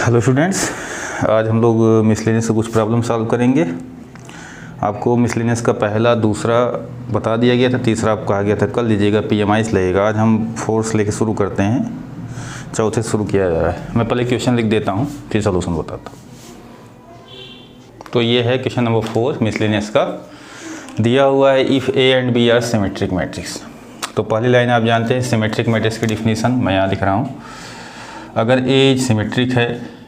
Hello students, आज हम लोग मिसलेनियस से कुछ प्रॉब्लम सॉल्व करेंगे। आपको मिसलेनियस का पहला दूसरा बता दिया गया था, तीसरा आपको कहा गया था कल लीजिएगा, पीएमआईस लगेगा। आज हम फोर्स लेके शुरू करते हैं, चौथे से शुरू किया जा रहा है। मैं पहले क्वेश्चन लिख देता हूँ फिर सॉल्यूशन बताता हूँ। तो ये है क्वेश्चन नंबर 4 मिसलेनियस का। दिया हुआ है if A and B are symmetric matrix. तो पहली लाइन आप जानते हैं सिमेट्रिक मैट्रिक्स की डिफिनीसन मैं यहाँ लिख रहा हूँ। अगर ए सिमेट्रिक है,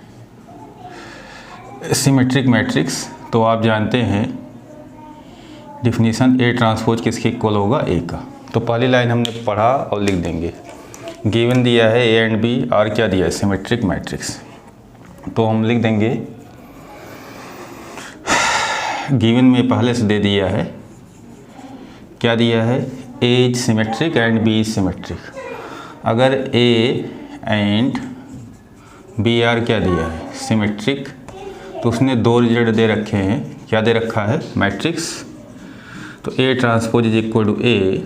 सिमेट्रिक मैट्रिक्स, तो आप जानते हैं डिफिनीसन ए ट्रांसपोज किसके इक्वल होगा, ए का। तो पहली लाइन हमने पढ़ा और लिख देंगे। गिवन दिया है ए एंड बी आर, क्या दिया है, सिमेट्रिक मैट्रिक्स। तो हम लिख देंगे गिवन में पहले से दे दिया है, क्या दिया है, A is symmetric and B is symmetric. अगर ए एंड बी आर क्या दिया है, सिमेट्रिक, तो उसने दो रिजल्ट दे रखे हैं। क्या दे रखा है, मैट्रिक्स। तो A transpose is equal to A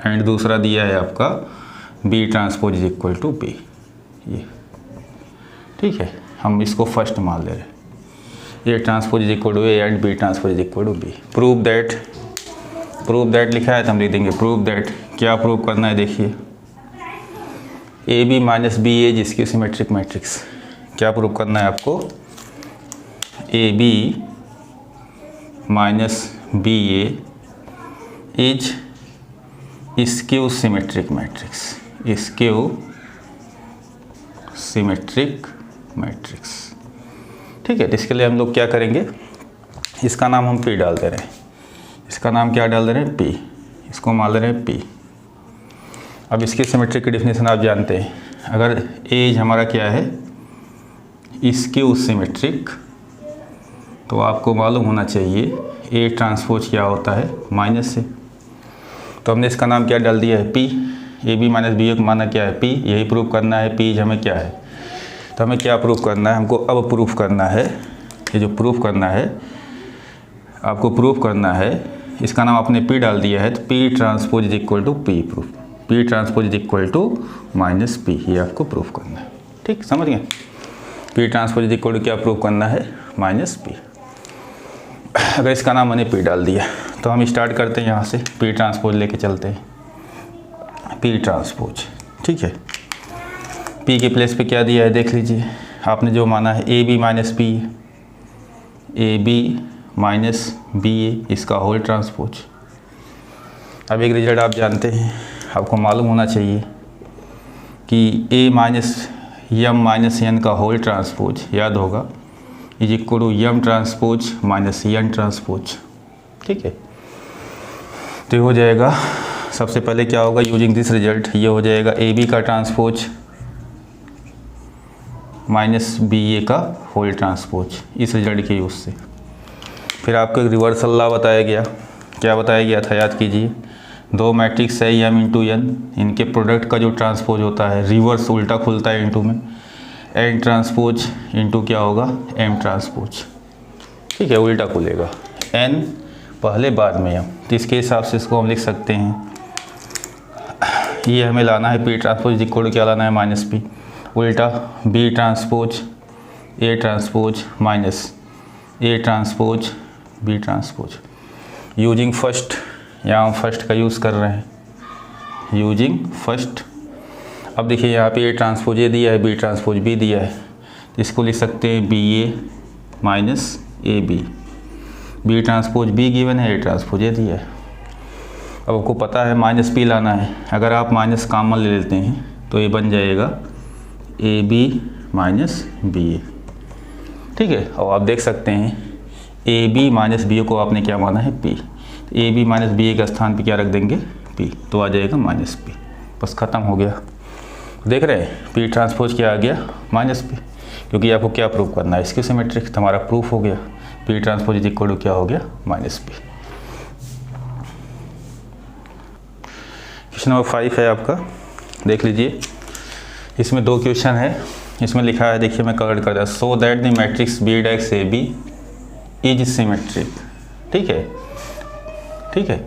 and दूसरा दिया है आपका B transpose is equal to B. ये ठीक है, हम इसको फर्स्ट मान ले रहे हैं। A transpose is equal to A and B transpose is equal to B. Prove that लिखा है तो हम लिख देंगे प्रूव दैट। क्या प्रूव करना है, देखिए A B minus B A जिसकी सिमेट्रिक मैट्रिक्स। क्या प्रूव करना है आपको, A B minus B A is skew symmetric matrix, skew symmetric matrix. ठीक है, तो इसके लिए हम लोग क्या करेंगे, इसका नाम हम पी डाल दे रहे हैं। इसका नाम क्या डाल दे रहे हैं, पी। इसको मान ले रहे हैं पी। अब इसकी सिमेट्रिक की डिफिनेशन आप जानते हैं। अगर एज हमारा क्या है, स्क्यू सिमेट्रिक, तो आपको मालूम होना चाहिए ए ट्रांसपोज क्या होता है, माइनस से। तो हमने इसका नाम क्या डाल दिया है, P. A B minus B A को माना क्या है, पी। यही प्रूव करना है, पी हमें क्या है। तो हमें क्या प्रूफ करना है, हमको अब प्रूफ करना है, ये जो प्रूफ करना है आपको प्रूफ करना है, इसका नाम आपने पी डाल दिया है। तो P transpose is equal to P. Proof P transpose is equal to minus P, ये आपको प्रूफ करना है। ठीक, समझ गए। P transpose is equal to क्या प्रूफ करना है, माइनस पी। अगर इसका नाम मैंने पी डाल दिया तो हम स्टार्ट करते हैं यहाँ से, पी ट्रांसपोज लेके चलते हैं। पी ट्रांसपोज, ठीक है। पी के प्लेस पे क्या दिया है, देख लीजिए। आपने जो माना है A B minus B, A B minus B A, इसका होल ट्रांसपोज। अब एक रिजल्ट आप जानते हैं, आपको मालूम होना चाहिए कि A minus M minus N का होल ट्रांसपोज, याद होगा, is equal to M transpose minus N transpose. ठीक है, तो ये हो जाएगा, सबसे पहले क्या होगा, यूजिंग दिस रिजल्ट, ये हो जाएगा ए बी का ट्रांसपोज माइनस बी ए का होल ट्रांसपोज, इस रिजल्ट के यूज़ से। फिर आपको एक रिवर्सल लॉ बताया गया। क्या बताया गया था, याद कीजिए। दो मैट्रिक्स है एम इंटू एन, इनके प्रोडक्ट का जो ट्रांसपोज होता है, रिवर्स उल्टा खुलता है इंटू में, एन ट्रांसपोज इंटू क्या होगा, एम ट्रांसपोज। ठीक है, उल्टा खुलेगा, एन पहले बाद में एम। तो इसके हिसाब से इसको हम लिख सकते हैं, ये हमें लाना है पी ट्रांसपोज इक्वल टू क्या लाना है, माइनस पी, उल्टा B transpose A transpose minus A transpose B transpose. Using first, यहाँ हम फर्स्ट का यूज़ कर रहे हैं, यूजिंग फर्स्ट। अब देखिए यहाँ पे ए ट्रांसपोज ए दिया है, बी ट्रांसपोज बी दिया है, तो इसको लिख सकते हैं B A minus A B. B transpose B given है, ए ट्रांसपोज ए दिया है। अब आपको पता है माइनस पी लाना है। अगर आप माइनस कॉमन ले लेते हैं तो ये बन जाएगा A B minus B A. ठीक है, और आप देख सकते हैं A B minus B A को आपने क्या माना है, P. A B minus B A के स्थान पे क्या रख देंगे, पी, तो आ जाएगा माइनस पी। बस ख़त्म हो गया। देख रहे हैं, पी ट्रांसपोज क्या आ गया, माइनस पी, क्योंकि आपको क्या प्रूफ करना है, इसकी सिमेट्रिक। तो हमारा प्रूफ हो गया, P transpose is equal to क्या हो गया, माइनस पी। क्वेश्चन नंबर 5 है आपका, देख लीजिए। इसमें दो क्वेश्चन है। इसमें लिखा है, देखिए मैं कलर कर दिया, so that the matrix B dash A B is symmetric. ठीक है, ठीक है,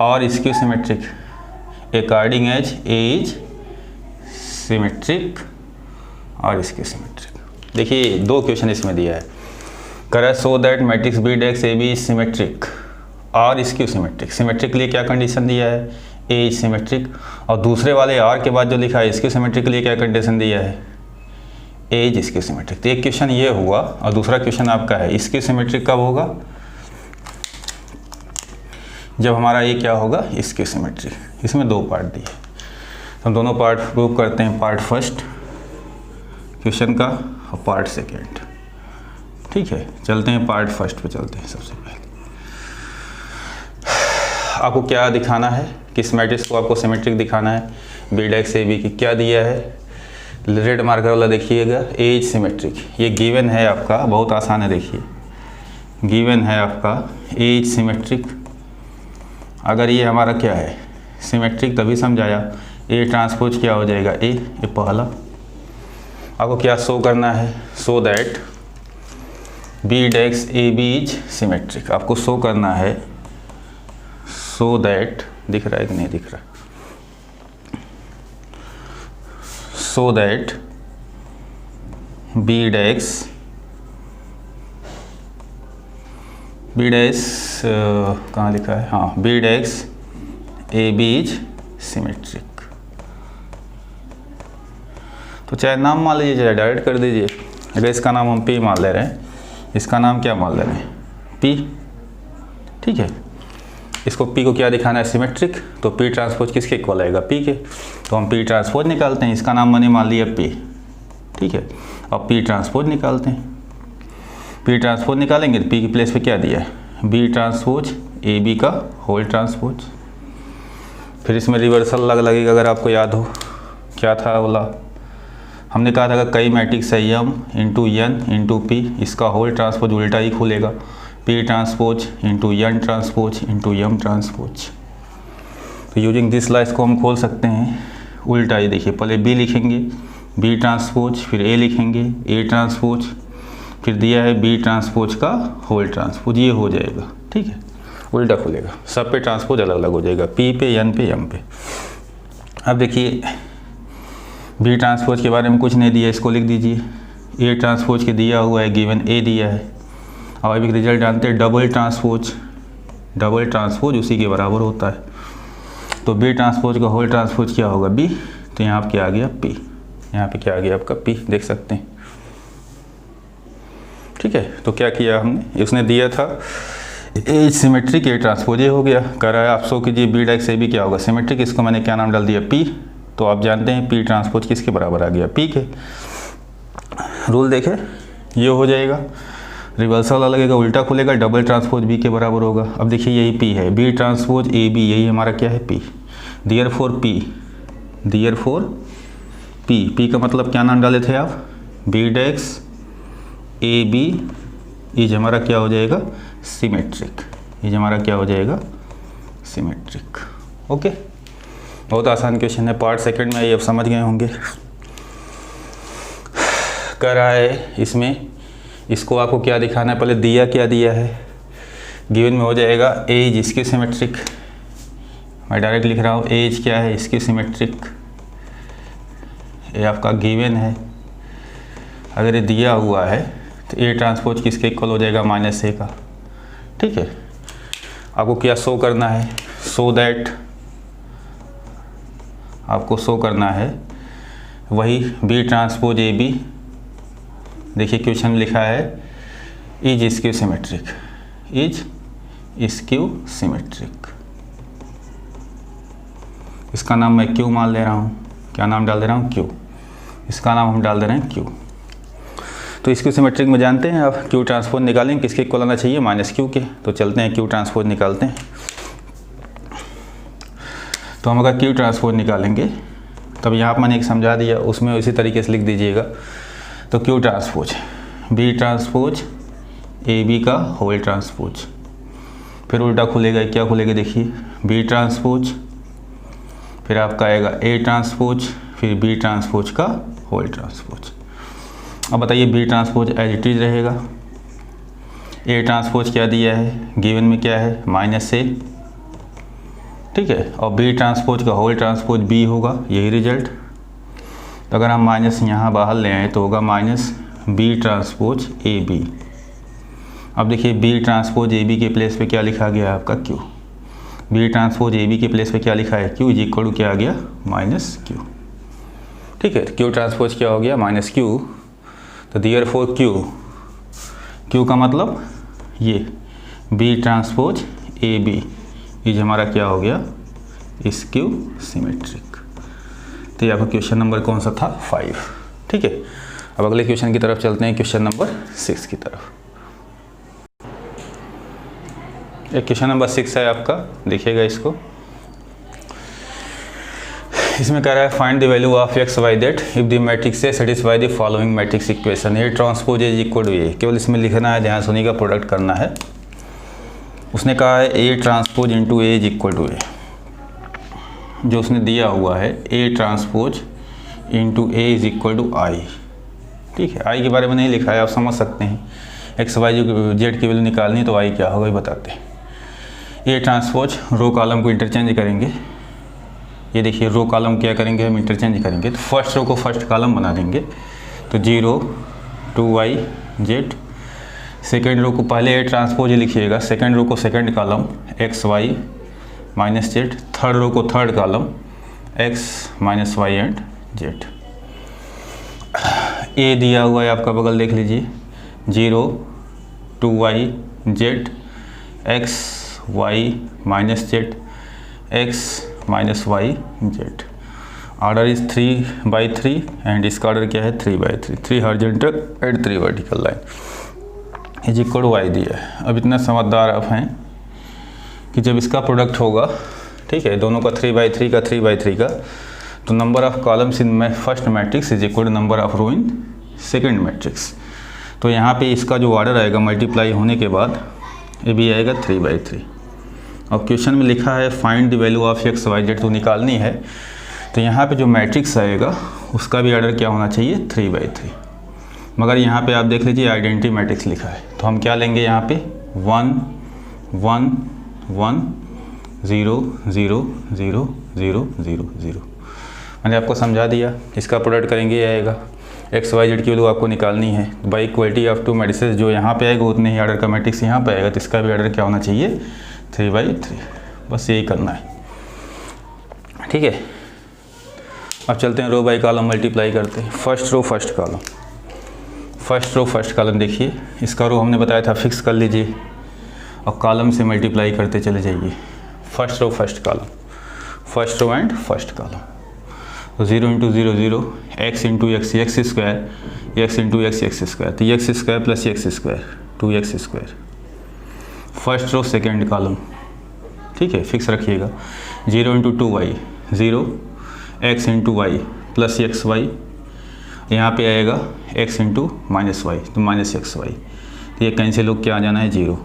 और इसकी symmetric according as A is symmetric और इसके सिमेट्रिक। देखिए 2 क्वेश्चन इसमें दिया है, कह रहा है so that matrix B dash A B is symmetric और स्क्यू सिमेट्रिक। सिमेट्रिक के लिए क्या कंडीशन दिया है, ए इज सिमेट्रिक, और दूसरे वाले आर के बाद जो लिखा है स्क्यू सिमेट्रिक के लिए क्या कंडीशन दिया है, ए इज स्क्यू सिमेट्रिक। तो एक क्वेश्चन ये हुआ और दूसरा क्वेश्चन आपका है स्क्यू सिमेट्रिक कब होगा, जब हमारा ये क्या होगा, स्क्यू सिमेट्रिक। इसमें 2 पार्ट दिए, तो हम दोनों पार्ट प्रूव करते हैं, पार्ट फर्स्ट क्वेश्चन का और पार्ट सेकेंड। ठीक है, चलते हैं पार्ट फर्स्ट पे चलते हैं। सबसे पहले आपको क्या दिखाना है, किस मैट्रिक्स को आपको सिमेट्रिक दिखाना है, बी डेक्स ए बी की क्या दिया है, रेड मार्कर वाला देखिएगा, ए इज सिमेट्रिक। ये गिवन है आपका, बहुत आसान है, देखिए गिवन है आपका ए इज सिमेट्रिक। अगर ये हमारा क्या है सिमेट्रिक, तभी समझाया, ए ट्रांसपोज क्या हो जाएगा, ए, ये पहला। आपको क्या शो करना है, so that B dash A B is symmetric. आपको शो करना है सो दैट, दिख रहा है कि नहीं दिख रहा, सो दैट बी डैक्स कहाँ लिखा है, हाँ, B dash A B is symmetric. तो चाहे नाम मान लीजिए, चाहे डायरेक्ट कर दीजिए। अगर इसका नाम हम पी मान ले रहे हैं, इसका नाम क्या मान ले रहे हैं, पी। ठीक है, इसको पी को क्या दिखाना है, सिमेट्रिक, तो पी ट्रांसपोज किसके इक्वल आएगा, पी के। तो हम पी ट्रांसपोज निकालते हैं, इसका नाम मैंने मान लिया पी। ठीक है, अब पी ट्रांसपोज निकालते हैं। पी ट्रांसपोज निकालेंगे तो पी की प्लेस पे क्या दिया है, बी ट्रांसपोज ए बी का होल ट्रांसपोज। फिर इसमें रिवर्सल लगेगा, अगर आपको याद हो क्या था बोला, हमने कहा था कि कई मैट्रिक्स है M into N into P, इसका होल ट्रांसपोज उल्टा ही खुलेगा, P transpose into N transpose into M transpose. तो यूजिंग दिस लॉ इसको हम खोल सकते हैं उल्टा ही। देखिए पहले बी लिखेंगे, बी ट्रांसपोज, फिर ए लिखेंगे, ए ट्रांसपोज, फिर दिया है बी ट्रांसपोज का होल ट्रांसपोज, ये हो जाएगा। ठीक है, उल्टा खुलेगा, सब पे ट्रांसपोज अलग अलग हो जाएगा, पी पे, एन पे, एम पे। अब देखिए बी ट्रांसपोज के बारे में कुछ नहीं दिया, इसको लिख दीजिए। ए ट्रांसपोज के दिया हुआ है, गिवन ए दिया है, और अभी रिजल्ट जानते हैं डबल ट्रांसपोज उसी के बराबर होता है। तो बी ट्रांसपोज का होल ट्रांसपोज क्या होगा, बी। तो यहाँ पे क्या आ गया, पी। यहाँ पे क्या आ गया आपका, पी, देख सकते हैं। ठीक है, तो क्या किया हमने, उसने दिया था ए सिमेट्रिक, ए ट्रांसपोज ये हो गया। कह रहा है आप शो कीजिए बी डेक्स ए बी क्या होगा, सिमेट्रिक। इसको मैंने क्या नाम डाल दिया, पी। तो आप जानते हैं पी ट्रांसपोज किसके बराबर आ गया, पी के। रूल देखे, ये हो जाएगा, रिवर्सल लगेगा, उल्टा खुलेगा, डबल ट्रांसपोज बी के बराबर होगा। अब देखिए यही पी है, बी ट्रांसपोज ए बी, यही हमारा क्या है, पी। देयरफॉर पी, पी का मतलब क्या नाम डाले थे आप, B dash A B is हमारा क्या हो जाएगा, सिमेट्रिक। इज हमारा क्या हो जाएगा, सिमेट्रिक। ओके, बहुत आसान क्वेश्चन है, पार्ट सेकंड में ये अब समझ गए होंगे। कह रहा है इसमें, इसको आपको क्या दिखाना है, पहले दिया क्या दिया है, गिवन में हो जाएगा ए इज इसकी सिमेट्रिक। मैं डायरेक्ट लिख रहा हूँ, ए इज क्या है, इसकी सिमेट्रिक। ये आपका गिवन है। अगर ये दिया हुआ है तो ए ट्रांसपोज किसके इक्वल हो जाएगा, माइनस ए का। ठीक है, आपको क्या शो करना है, सो दैट, आपको शो करना है वही बी ट्रांसपोज ए बी। देखिए क्वेश्चन लिखा है is skew symmetric, is skew symmetric. इसका नाम मैं क्यू मान ले रहा हूँ, क्या नाम डाल दे रहा हूँ, क्यू। इसका नाम हम डाल दे रहे हैं क्यू। तो स्क्यू सिमेट्रिक में जानते हैं आप क्यू ट्रांसपोज निकालेंगे, किसके इक्वल आना चाहिए, माइनस क्यू के। तो चलते हैं क्यू ट्रांसपोज निकालते हैं। तो हम अगर क्यू ट्रांसपोज निकालेंगे, तब यहाँ पर मैंने एक समझा दिया, उसमें उसी तरीके से लिख दीजिएगा। तो Q transpose B transpose A B का होल ट्रांसपोज, फिर उल्टा खुलेगा, क्या खुलेगा देखिए, बी ट्रांसपोज, फिर आपका आएगा ए ट्रांसपोज, फिर बी ट्रांसपोज का होल ट्रांसपोज। अब बताइए B transpose as it is रहेगा, ए ट्रांसपोज क्या दिया है, गिवन में क्या है, माइनस ए। ठीक है, और बी ट्रांसपोज का होल ट्रांसपोज बी होगा, यही रिजल्ट। तो अगर हम माइनस यहाँ बाहर ले आए तो होगा minus B transpose A B. अब देखिए बी ट्रांसपोज ए बी के प्लेस पे क्या लिखा गया आपका Q. B transpose A B के प्लेस पे क्या लिखा है क्यू इज इक्वल टू क्या आ गया माइनस क्यू। ठीक है, क्यू ट्रांसपोज क्या हो गया माइनस क्यू। तो देयरफॉर क्यू का मतलब ये B transpose A B is हमारा क्या हो गया स्क्यू सिमेट्रिक। तो ये आपका क्वेश्चन नंबर कौन सा था 5। ठीक है, अब अगले क्वेश्चन की तरफ चलते हैं, क्वेश्चन नंबर 6 की तरफ। एक क्वेश्चन नंबर 6 है आपका, देखिएगा इसको। इसमें कह रहा है find the value of x Y Z if the matrix से satisfy the following matrix equation. A transpose is equal to A, केवल इसमें लिखना है, ध्यान सुनिएगा, प्रोडक्ट करना है। उसने कहा है A transpose into A is equal to A. जो उसने दिया हुआ है A transpose into A is equal to I. ठीक है, आई के बारे में नहीं लिखा है, आप समझ सकते हैं। एक्स वाई जेड की वैल्यू निकालनी है तो आई क्या होगा ये बताते हैं। ए ट्रांसपोज रो कॉलम को इंटरचेंज करेंगे। ये देखिए रो कॉलम क्या करेंगे हम इंटरचेंज करेंगे। तो फर्स्ट रो को फर्स्ट कॉलम बना देंगे, तो 0 2y z। सेकेंड रो को पहले ए ट्रांसपोज लिखिएगा, सेकेंड रो को second column X Y minus Z. Third row को third column X minus Y and Z. A दिया हुआ है आपका, बगल देख लीजिए, 0 2y z x Y minus z x minus y z. Order is 3/3 and इसका ऑर्डर क्या है 3/3। 3 horizontal and 3 vertical line is equal to y दिया है। अब इतना समझदार आप हैं कि जब इसका प्रोडक्ट होगा, ठीक है, दोनों का 3/3 का 3/3 का, तो number of columns in first matrix is equal to number of row in second matrix. तो यहाँ पे इसका जो ऑर्डर आएगा मल्टीप्लाई होने के बाद ये भी आएगा 3/3। और क्वेश्चन में लिखा है find the value of x Y z, तो निकालनी है। तो यहाँ पे जो मैट्रिक्स आएगा उसका भी ऑर्डर क्या होना चाहिए 3/3। मगर यहाँ पे आप देख लीजिए आइडेंटिटी मैट्रिक्स लिखा है, तो हम क्या लेंगे यहाँ पे 1 1 1 0 0 0 0 0 0। मैंने आपको समझा दिया। इसका प्रोडक्ट करेंगे ये आएगा एक्स वाई जेड की वैल्यू आपको निकालनी है। By equality of to matrices जो यहाँ पे आएगा उतने ही ऑर्डर का मैट्रिक्स यहाँ पे आएगा, तो इसका भी ऑर्डर क्या होना चाहिए 3/3। बस यही करना है। ठीक है, अब चलते हैं रो बाई कॉलम मल्टीप्लाई करते हैं। First row first column, first row first column देखिए, इसका रो हमने बताया था फिक्स कर लीजिए और कॉलम से मल्टीप्लाई करते चले जाइए। First row first column, first row and first column. तो 0 × 0 0 x × x x square x × x x square, तो x square plus x square 2x square. First row second column, ठीक है, फिक्स रखिएगा। 0 × 2y 0 x × y plus xy, यहाँ पे आएगा x × -y, तो -xy। तो ये कैंसिल होकर क्या आ जाना है 0।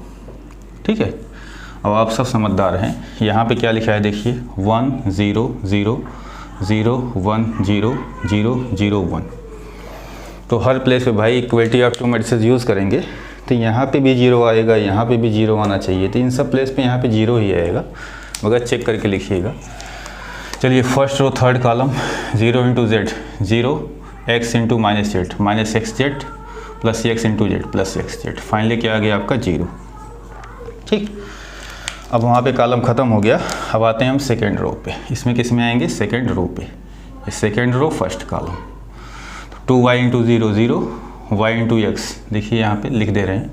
ठीक है, अब आप सब समझदार हैं। यहाँ पे क्या लिखा है देखिए 1 0 0 0 1 0 0 0 1। तो हर प्लेस पे भाई equality of to matrices use करेंगे, तो यहाँ पे भी 0 आएगा, यहाँ पे भी 0 आना चाहिए। तो इन सब प्लेस पे यहाँ पे 0 ही आएगा, मगर चेक करके लिखिएगा। चलिए first row third column 0 × z 0 x × -z -xz plus x × z plus xz। Finally क्या आ गया आपका 0। ठीक, अब वहाँ पे कॉलम ख़त्म हो गया। अब आते हैं हम सेकेंड रो पे। इसमें किस में आएंगे सेकेंड रो पे। Second row first column, 2y × 0 0 y × x, देखिए यहाँ पे लिख दे रहे हैं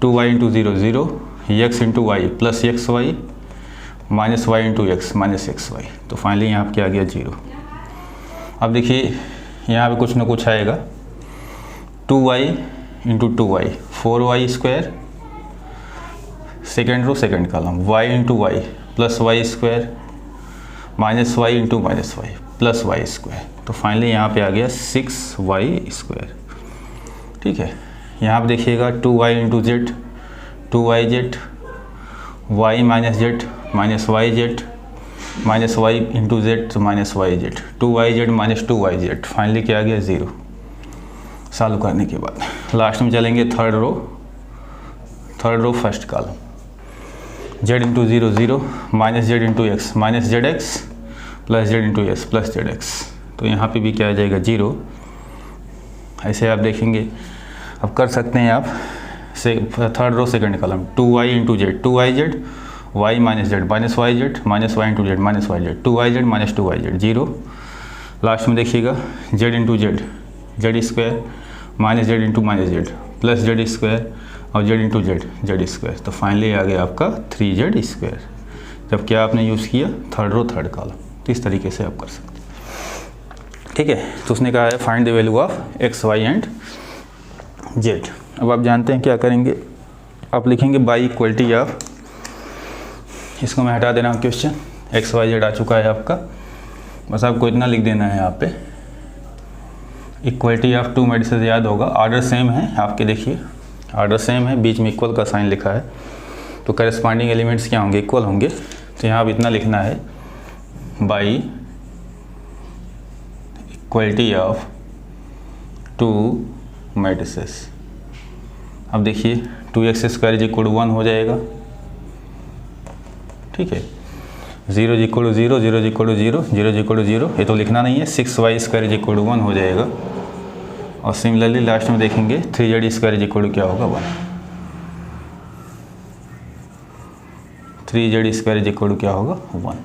2y × 0 0 x × y plus xy minus y × x minus xy। तो फाइनली यहाँ पे क्या आ गया 0। अब देखिए यहाँ पे कुछ ना कुछ आएगा 2y × 2y 4y square, second row second column y × y plus y square minus y × -y plus y square. तो फाइनली यहाँ पे आ गया 6y स्क्वायर। ठीक है, यहाँ पे देखिएगा 2y × z 2yz y minus z minus yz minus y × z तो minus yz 2yz minus 2yz। Finally क्या आ गया 0। सॉल्व करने के बाद लास्ट में चलेंगे third row first column z × 0 0 minus z × x minus zx plus z × s plus zx। तो यहाँ पे भी क्या आ जाएगा 0। ऐसे आप देखेंगे। अब कर सकते हैं आप से third row second column 2y into z, 2yz y minus z minus y z minus y into z minus y z, 2yz minus 2yz 0। Last में देखिएगा z into z, z square minus z into minus z plus z square और z into z, z square. तो finally आ गया आपका 3z square. जब क्या आपने यूज़ किया थर्ड रो थर्ड कॉलम। तो इस तरीके से आप कर सकते हैं, ठीक है। तो उसने कहा है find the value of x, y and z। अब आप जानते हैं क्या करेंगे, आप लिखेंगे बाई इक्वलिटी ऑफ, इसको मैं हटा दे रहा हूँ क्वेश्चन, x, y, z आ चुका है आपका। बस आपको इतना लिख देना है यहाँ पे, इक्वलिटी ऑफ टू मैट्रिसेस याद होगा, ऑर्डर सेम है आपके, देखिए ऑर्डर सेम है, बीच में इक्वल का साइन लिखा है, तो करस्पॉन्डिंग एलिमेंट्स क्या होंगे, इक्वल होंगे। तो यहाँ अब इतना लिखना है by equality of to matrices. अब देखिए 2x square is equal to 1 हो जाएगा, ठीक है। 0 is equal to 0, 0 is equal to 0, 0 is equal to 0, ये तो लिखना नहीं है। 6y square is equal to 1 हो जाएगा। और सिमिलरली लास्ट में देखेंगे 3z square is equal to क्या होगा 1, 3z square is equal to क्या होगा 1।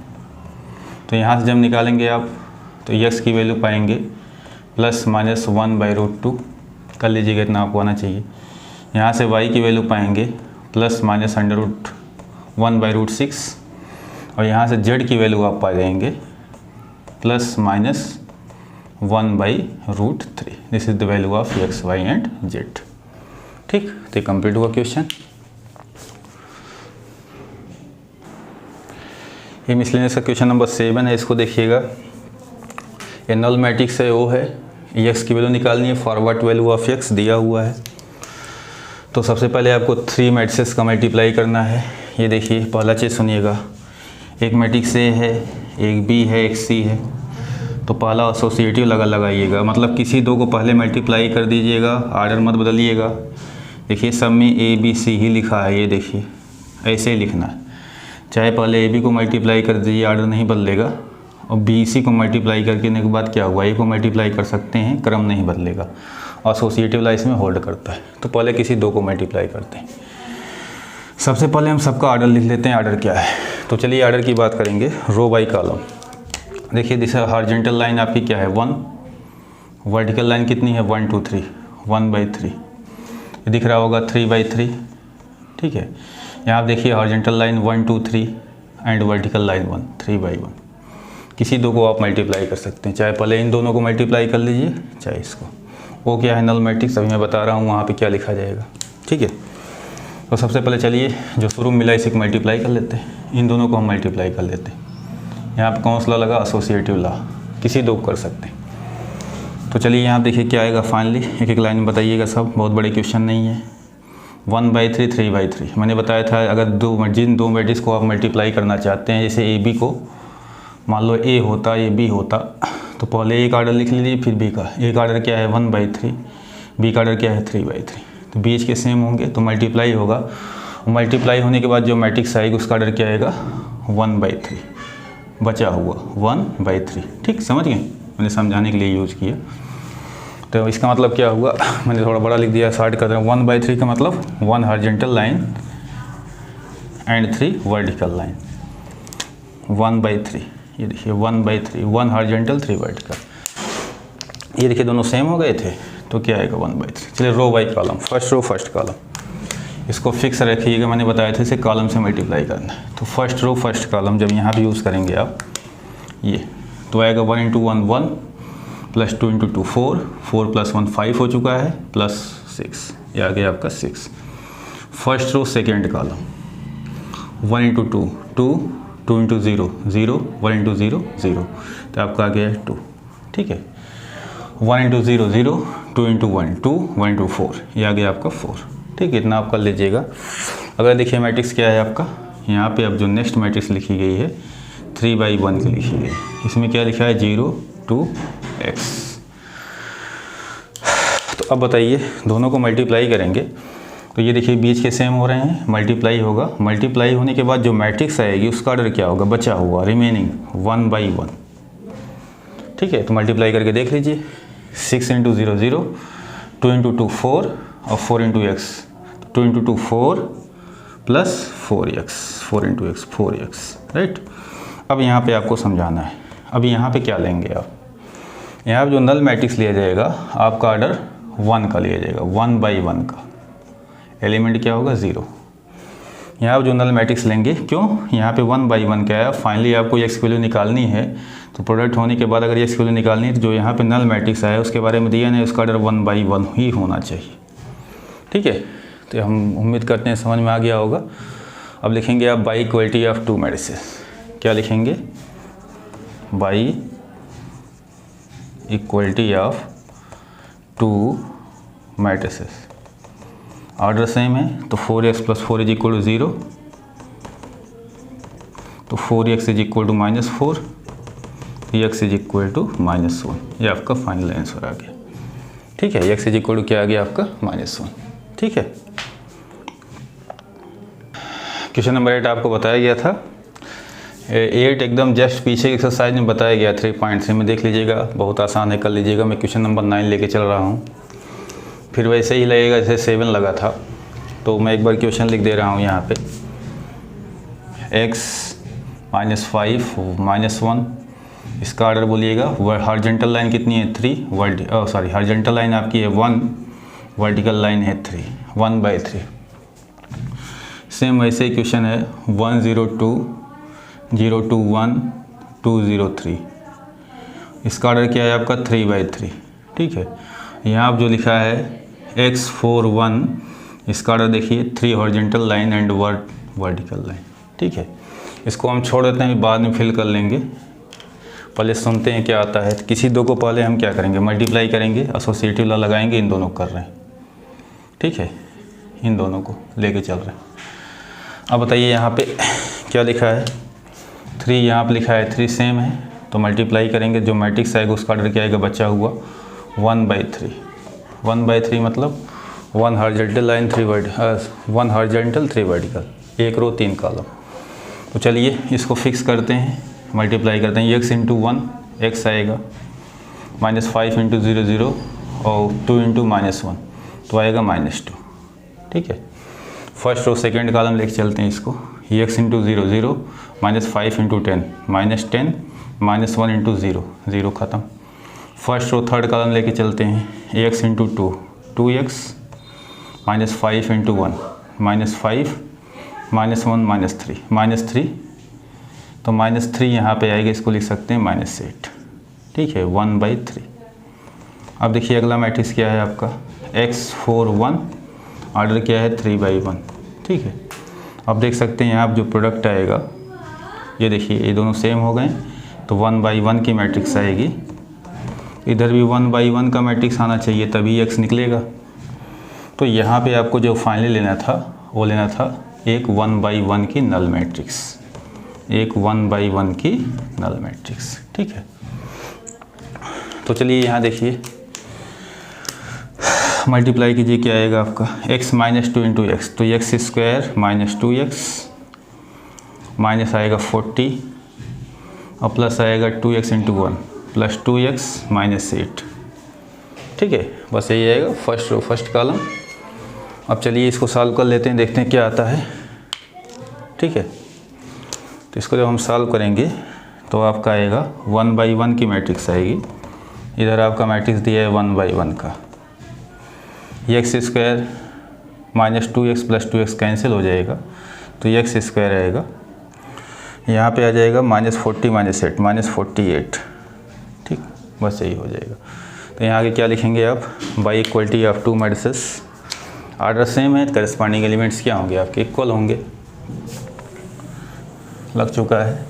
तो यहाँ से जब निकालेंगे आप तो x की वैल्यू पाएंगे प्लस माइनस 1/√2, कर लीजिएगा, इतना आपको आना चाहिए। यहाँ से y की वैल्यू पाएंगे प्लस माइनस √1/√6 और यहाँ से z की वैल्यू आप पा जाएंगे plus minus 1/√3। This is the value of x, y and z, ठीक। तो कंप्लीट हुआ क्वेश्चन। ये मिसलेनियस का क्वेश्चन नंबर 7 है, इसको देखिएगा। ये नल मैट्रिक्स है, वो है x की वैल्यू निकालनी है, फॉरवर्ड वैल्यू ऑफ x दिया हुआ है। तो सबसे पहले आपको 3 मैट्रिसेस का मल्टीप्लाई करना है। ये देखिए पहला चीज़ सुनिएगा, एक मैट्रिक्स A है, एक B है, एक C है। तो पहला एसोसिएटिव लगाइएगा, मतलब किसी दो को पहले मल्टीप्लाई कर दीजिएगा, ऑर्डर मत बदलिएगा। देखिए सब में ABC ही लिखा है, ये देखिए ऐसे ही लिखना है। चाहे पहले AB को मल्टीप्लाई कर दीजिए, ऑर्डर नहीं बदलेगा, और BC को मल्टीप्लाई करने के बाद क्या हुआ, A को मल्टीप्लाई कर सकते हैं, क्रम नहीं बदलेगा। एसोसिएटिव ला इसमें होल्ड करता है। तो पहले किसी दो को मल्टीप्लाई करते हैं। सबसे पहले हम सबका ऑर्डर लिख लेते हैं, ऑर्डर क्या है। तो चलिए ऑर्डर की बात करेंगे, रो बाई कॉलम। देखिए दिस हॉरिजॉन्टल लाइन आपकी क्या है 1, वर्टिकल लाइन कितनी है 1 2 3, 1/3, ये दिख रहा होगा 3/3, ठीक है। यहाँ आप देखिए horizontal line 1 2 3 and vertical line 1 3/1। किसी दो को आप मल्टीप्लाई कर सकते हैं, चाहे पहले इन दोनों को मल्टीप्लाई कर लीजिए, चाहे इसको। वो क्या है नल मैट्रिक्स, अभी मैं बता रहा हूँ वहाँ पे क्या लिखा जाएगा, ठीक है। तो सबसे पहले चलिए जो शुरू में मिला इसे मल्टीप्लाई कर लेते हैं, इन दोनों को हम मल्टीप्लाई कर लेते हैं। यहाँ पे कौन सा लगा, एसोसिएटिव ला, किसी दो कर सकते हैं। तो चलिए यहाँ देखिए क्या आएगा फाइनली, एक एक लाइन में बताइएगा, सब बहुत बड़े क्वेश्चन नहीं है। 1/3 3/3 मैंने बताया था, अगर जिन दो मैट्रिक्स को आप मल्टीप्लाई करना चाहते हैं, जैसे AB को मान लो A होता, AB होता, तो पहले एक ऑर्डर लिख लीजिए, फिर B का एक ऑर्डर क्या है 1/3, B का ऑर्डर क्या है 3/3। तो बीच के सेम होंगे तो मल्टीप्लाई होगा, मल्टीप्लाई होने के बाद जो मैट्रिक्स आएगी उसका ऑर्डर क्या आएगा 1/3, बचा हुआ 1/3, ठीक, समझ गए, मैंने समझाने के लिए यूज़ किया। तो इसका मतलब क्या हुआ, मैंने थोड़ा बड़ा लिख दिया, शॉर्ट कर रहा हूँ। 1/3 का मतलब 1 horizontal line and 3 vertical line, 1/3, ये देखिए 1/3, 1 हॉरिजॉन्टल 3 वर्टिकल। ये देखिए दोनों सेम हो गए थे, तो क्या आएगा 1/3। चलिए row by column, first row first column, इसको फिक्स रखिएगा, मैंने बताया था इसे कॉलम से मल्टीप्लाई करना है। तो फर्स्ट रो फर्स्ट कॉलम जब यहाँ भी यूज़ करेंगे आप, ये तो आएगा 1 × 1 1 प्लस 2 × 2 4, 4 + 1 5 हो चुका है, प्लस 6, ये आ गया आपका 6। फर्स्ट रो सेकेंड कॉलम 1 × 2 2, 2 × 0 0, 1 × 0 0, तो आपका आ गया है 2, ठीक है। 1 × 0 0, 2 × 1 2, 1 × 4, ये आ गया आपका 4, ठीक है। इतना आप कर लीजिएगा। अगर देखिए मैट्रिक्स क्या है आपका, यहाँ पे अब जो नेक्स्ट मैट्रिक्स लिखी गई है 3/1 की लिखी गई, इसमें क्या लिखा है 0 2 x। तो अब बताइए दोनों को मल्टीप्लाई करेंगे, तो ये देखिए बीच के सेम हो रहे हैं, मल्टीप्लाई होगा। मल्टीप्लाई होने के बाद जो मैट्रिक्स आएगी उसका ऑर्डर क्या होगा, बचा हुआ रिमेनिंग 1/1, ठीक है। तो मल्टीप्लाई करके देख लीजिए, 6 × 0 0, 2 इंटू 2 4 और 4 into x, 2 into 2 4 plus 4x, 4 into x 4x, right. अब यहाँ पे आपको समझाना है। अब यहाँ पे क्या लेंगे आप, यहाँ पे जो नल मैट्रिक्स लिया जाएगा आपका ऑर्डर 1 का लिया जाएगा, 1 बाई 1 का। एलिमेंट क्या होगा 0। यहाँ पे जो नल मैट्रिक्स लेंगे, क्यों, यहाँ पे 1 बाई 1 क्या है, फाइनली आपको एक्स की वैल्यू निकालनी है। तो प्रोडक्ट होने के बाद अगर एक्स की वैल्यू निकालनी है तो जो यहाँ पे नल मैट्रिक्स आया उसके बारे में दिया नहीं, उसका ऑर्डर 1 बाई 1 ही होना चाहिए, ठीक है। तो हम उम्मीद करते हैं समझ में आ गया होगा। अब लिखेंगे आप बाई इक्वलिटी ऑफ 2 मैट्रिसेस। क्या लिखेंगे, by equality of 2 matrices. Order same है तो 4x plus 4 is equal to 0, तो 4x is equal to -4, x is equal to -1। ये आपका फाइनल आंसर आ गया, ठीक है। x इज इक्वल टू क्या आ गया आपका -1, ठीक है। क्वेश्चन नंबर 8 आपको बताया गया था। 8 एकदम जस्ट पीछे की एक्सरसाइज में बताया गया 3.3 में, देख लीजिएगा, बहुत आसान है, कर लीजिएगा। मैं क्वेश्चन नंबर 9 लेके चल रहा हूँ, फिर वैसे ही लगेगा जैसे 7 लगा था। तो मैं एक बार क्वेश्चन लिख दे रहा हूँ यहाँ पे, x -5 -1, इसका ऑर्डर बोलिएगा। हॉरिजॉन्टल लाइन कितनी है 3, हॉरिजॉन्टल लाइन आपकी है 1, वर्टिकल लाइन है 3, 1 बाई 3। सेम वैसे ही क्वेश्चन है 102 021 203, इसका ऑर्डर क्या है आपका 3 बाई 3, ठीक है। यहाँ आप जो लिखा है x41, इसका ऑर्डर देखिए 3 horizontal line and vertical line, ठीक है। इसको हम छोड़ देते हैं, बाद में फिल कर लेंगे। पहले सुनते हैं क्या आता है। किसी दो को पहले हम क्या करेंगे, मल्टीप्लाई करेंगे, एसोसिएटिव लॉ लगाएंगे, इन दोनों को कर रहे हैं, ठीक है, इन दोनों को लेके चल रहे हैं। अब बताइए यहाँ पे क्या लिखा है, 3 यहाँ पे लिखा है, 3 सेम है, तो मल्टीप्लाई करेंगे, जो मैट्रिक्स आएगा उसका ऑर्डर क्या आएगा, बचा हुआ 1 बाई 3। 1 बाई 3 मतलब 1 हॉरिजॉन्टल लाइन 1 हॉरिजॉन्टल 3 वर्टिकल, 1 रो 3 कॉलम। तो चलिए इसको फिक्स करते हैं, मल्टीप्लाई करते हैं। x इंटू 1 x आएगा, -5 इंटू 0 0 और 2 इंटू -1 तो आएगा -2, ठीक है। फर्स्ट रो सेकेंड कॉलम लेके चलते हैं इसको, x इंटू 0 0 -5 इंटू 10 -10 -1 इंटू 0 0 ख़त्म। फर्स्ट रो थर्ड कॉलम लेके चलते हैं, x इंटू 2 2x -5 इंटू 1 -5 -1 -3 तो -3 यहाँ पे आएगा, इसको लिख सकते हैं -8, ठीक है, 1 बाई 3। अब देखिए अगला मैट्रिक्स क्या है आपका, x41, ऑर्डर क्या है 3 बाई 1, ठीक है। अब देख सकते हैं यहाँ जो प्रोडक्ट आएगा, ये देखिए ये दोनों सेम हो गए, तो 1 बाई 1 की मैट्रिक्स आएगी। इधर भी 1 बाई 1 का मैट्रिक्स आना चाहिए, तभी x निकलेगा। तो यहाँ पे आपको जो फाइनली लेना था वो लेना था एक 1 बाई 1 की नल मैट्रिक्स, एक 1 बाई 1 की नल मैट्रिक्स, ठीक है। तो चलिए यहाँ देखिए, मल्टीप्लाई कीजिए, क्या आएगा आपका x -2 इंटू एक्स, तो x स्क्वायर -2x माइनस आएगा 40 और प्लस आएगा 2x इंटू 1 प्लस 2x -8, ठीक है। बस यही आएगा फर्स्ट रो फर्स्ट कॉलम। अब चलिए इसको सॉल्व कर लेते हैं, देखते हैं क्या आता है, ठीक है। तो इसको जब हम सॉल्व करेंगे तो आपका आएगा 1 बाई 1 की मैट्रिक्स आएगी। इधर आपका मैट्रिक्स दिया है 1 बाई 1 का, x square -2x plus 2x cancel हो जाएगा, तो एक्स स्क्वायर आएगा, यहाँ पे आ जाएगा -40 -8 ठीक, बस यही हो जाएगा। तो यहाँ आगे क्या लिखेंगे आप, by equality of 2 matrices, order same है, करस्पॉन्डिंग एलिमेंट्स क्या होंगे आपके, इक्वल होंगे। लग चुका है।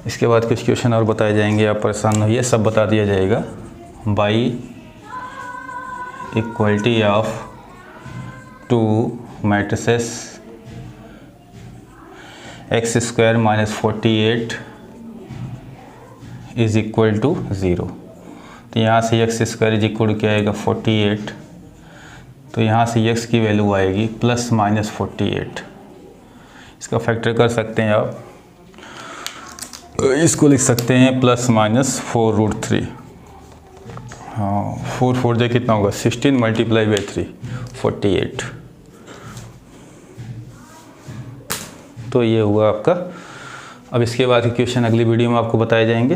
इसके बाद कुछ क्वेश्चन और बताए जाएंगे, आप परेशान होइए, सब बता दिया जाएगा। By equality of 2 matrices x square -48 is equal to 0। तो यहाँ से एक्स स्क्वायर इज इक्वल क्या आएगा 48, तो यहाँ से एक्स की वैल्यू आएगी +-48। इसका फैक्टर कर सकते हैं आप, इसको लिख सकते हैं +-4√3, हाँ 4 4 जे कितना होगा 16 मल्टीप्लाई बाई 3 48। तो ये हुआ आपका। अब इसके बाद के क्वेश्चन अगली वीडियो में आपको बताए जाएंगे।